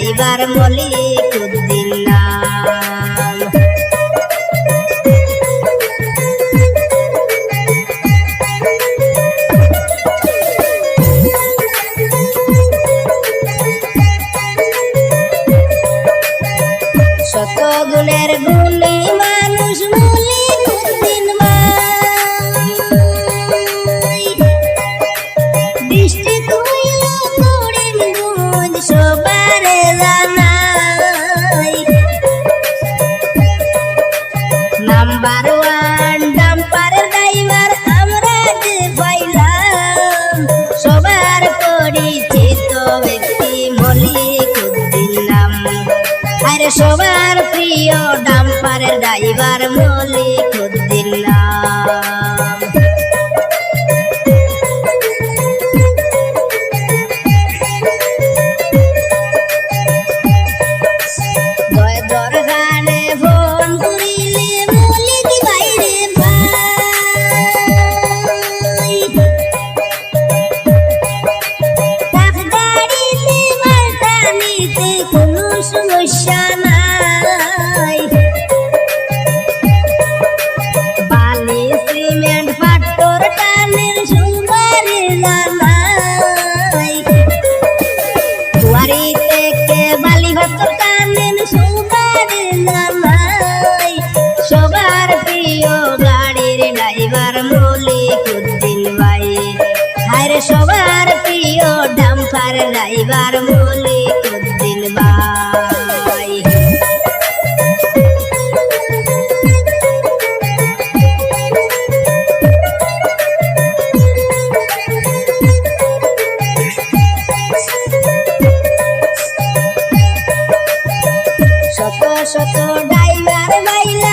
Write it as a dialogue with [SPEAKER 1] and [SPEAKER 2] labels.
[SPEAKER 1] Driver Malikuddin নাম। শত গুণের গুণী মানুষ মলিকুদ্দিন ভাই, দৃষ্টি তুইল করিমগঞ্জ সবারে জানাই। নাম্বার ওয়ান ডাম্পারের ড্রাইভার আমরা যে পাইলাম, সবার পরিচিত ব্যক্তি মলিকুদ্দিন নাম। আরে সবার প্রিয় ডাম্পারের ড্রাইভার মলিকুদ্দিন নাম। দরগানে ফোন করিলে মলিক বাইরে ভাই, তার গাড়িতে মালটা নিতে কোনো সমস্যা নাই। বালি সিমেন্ট পাথর টানের সুবারে জানাই। দুয়ারি থেকে বালি পাথর টানের সুবারে জানাই। সবার প্রিয় গাড়ির ড্রাইভার মলিকুদ্দিন ভাই, আরে সবার প্রিয় ডাম্পার ড্রাইভার মলিকুদ্দিন ভাই। শত শত ড্রাইভার বাইলে